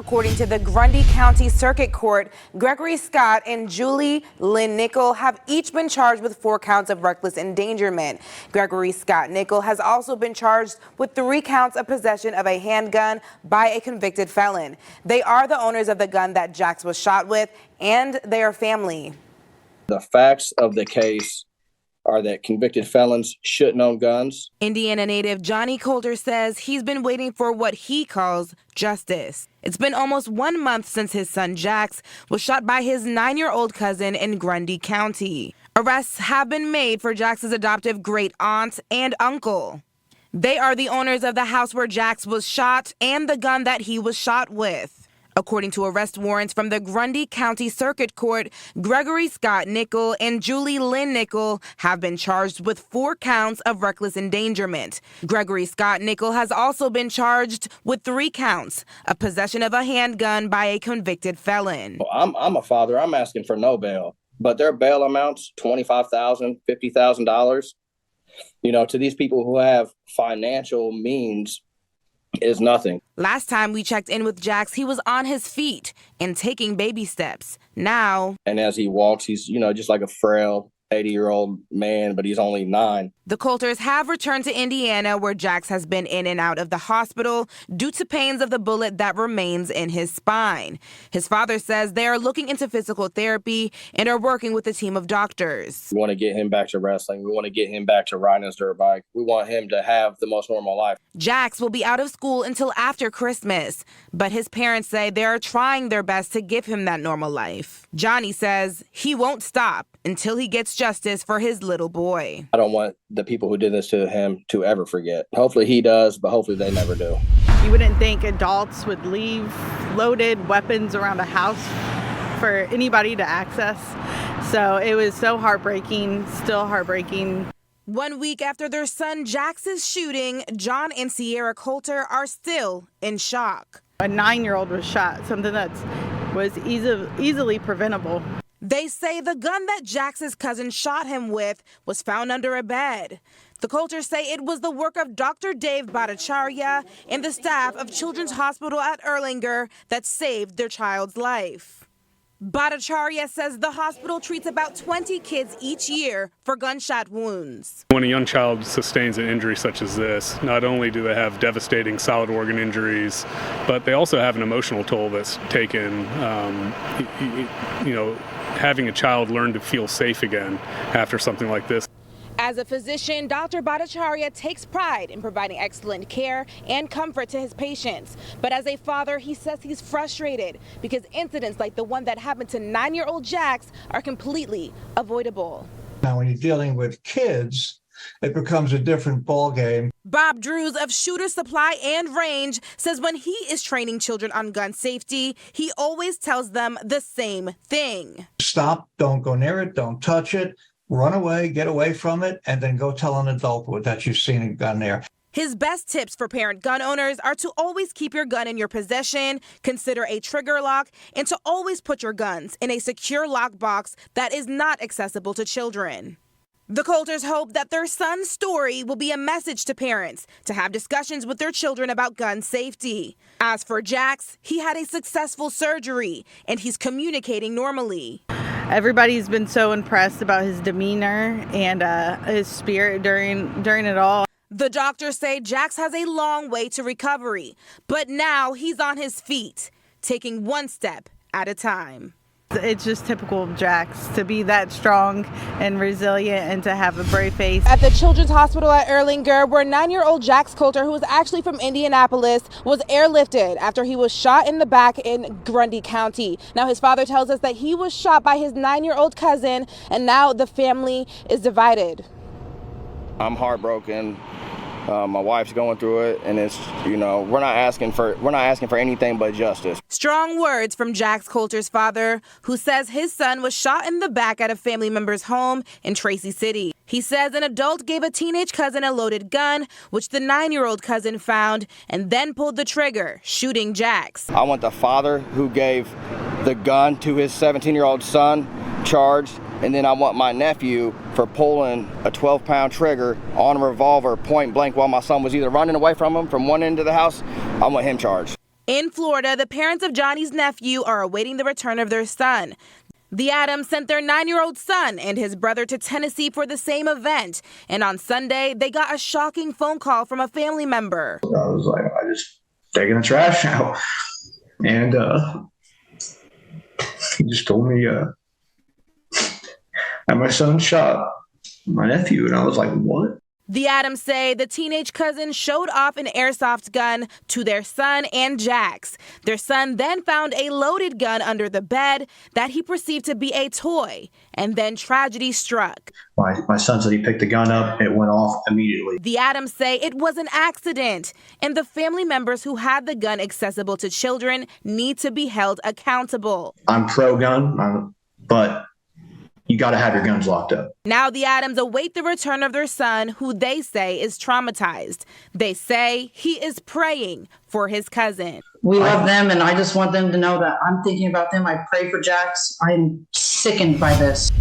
According to the Grundy County Circuit Court, Gregory Scott and Lynn Nickell have each been charged with 4 counts of reckless endangerment. Gregory Scott Nickell has also been charged with 3 counts of possession of a handgun by a convicted felon. They are the owners of the gun that Jax was shot with, and they are family. The facts of the case are that convicted felons shouldn't own guns. Indiana native Jax Coulter says he's been waiting for what he calls justice. It's been almost 1 month since his son Jax was shot by his 9-year-old cousin in Grundy County. Arrests have been made for Jax's adoptive great aunt and uncle. They are the owners of the house where Jax was shot and the gun that he was shot with. According to arrest warrants from the Grundy County Circuit Court, Gregory Scott Nickell and Lynn Nickell have been charged with 4 counts of reckless endangerment. Gregory Scott Nickell has also been charged with 3 counts of possession of a handgun by a convicted felon. Well, I'm a father. I'm asking for no bail, but their bail amounts $25,000, $50,000. You know, to these people who have financial means, is nothing. Last time we checked in with Jax, he was on his feet and taking baby steps. Now, and as he walks, he's, just like a frail 80-year-old man, but he's only 9. The Coulters have returned to Indiana, where Jax has been in and out of the hospital due to pains of the bullet that remains in his spine. His father says they are looking into physical therapy and are working with a team of doctors. We want to get him back to wrestling. We want to get him back to riding his dirt bike. We want him to have the most normal life. Jax will be out of school until after Christmas, but his parents say they are trying their best to give him that normal life. Johnny says he won't stop until he gets justice for his little boy. I don't want the people who did this to him to ever forget. Hopefully he does, but hopefully they never do. You wouldn't think adults would leave loaded weapons around a house for anybody to access. So it was so heartbreaking, still heartbreaking. 1 week after their son Jax's shooting, John and Sierra Coulter are still in shock. A 9-year-old was shot, something that was easily preventable. They say the gun that Jax's cousin shot him with was found under a bed. The Coulters say it was the work of Dr. Dave Bhattacharya and the staff of Children's Hospital at Erlanger that saved their child's life. Bhattacharya says the hospital treats about 20 kids each year for gunshot wounds. When a young child sustains an injury such as this, not only do they have devastating solid organ injuries, but they also have an emotional toll that's taken. Having a child learn to feel safe again after something like this. As a physician, Dr. Bhattacharya takes pride in providing excellent care and comfort to his patients. But as a father, he says he's frustrated because incidents like the one that happened to 9-year-old Jax are completely avoidable. Now, when you're dealing with kids, it becomes a different ballgame. Bob Drews of Shooter Supply and Range says when he is training children on gun safety, he always tells them the same thing. Stop, don't go near it, don't touch it, run away, get away from it, and then go tell an adult that you've seen a gun there. His best tips for parent gun owners are to always keep your gun in your possession, consider a trigger lock, and to always put your guns in a secure lockbox that is not accessible to children. The Coulters hope that their son's story will be a message to parents to have discussions with their children about gun safety. As for Jax, he had a successful surgery and he's communicating normally. Everybody's been so impressed about his demeanor and his spirit during it all. The doctors say Jax has a long way to recovery, but now he's on his feet, taking one step at a time. It's just typical of Jax to be that strong and resilient and to have a brave face. At the Children's Hospital at Erlanger, where 9-year-old Jax Coulter, who was actually from Indianapolis, was airlifted after he was shot in the back in Grundy County. Now, his father tells us that he was shot by his 9-year-old cousin, and now the family is divided. I'm heartbroken. My wife's going through it, and it's, we're not asking for anything but justice. Strong words from Jax Coulter's father, who says his son was shot in the back at a family member's home in Tracy City. He says an adult gave a teenage cousin a loaded gun, which the 9-year-old cousin found, and then pulled the trigger, shooting Jax. I want the father who gave the gun to his 17-year-old son charged, and then I want my nephew for pulling a 12-pound trigger on a revolver point blank while my son was either running away from him from one end of the house. I want him charged. In Florida, the parents of Johnny's nephew are awaiting the return of their son. The Adams sent their 9-year-old son and his brother to Tennessee for the same event. And on Sunday, they got a shocking phone call from a family member. I was like, I just taking the trash out. And he just told me that my son shot my nephew. And I was like, what? The Adams say the teenage cousin showed off an airsoft gun to their son and Jax. Their son then found a loaded gun under the bed that he perceived to be a toy. And then tragedy struck. My son said he picked the gun up. It went off immediately. The Adams say it was an accident. And the family members who had the gun accessible to children need to be held accountable. I'm pro-gun, but you got to have your guns locked up. Now the Adams await the return of their son, who they say is traumatized. They say he is praying for his cousin. We love them, and I just want them to know that I'm thinking about them. I pray for Jax. I'm sickened by this.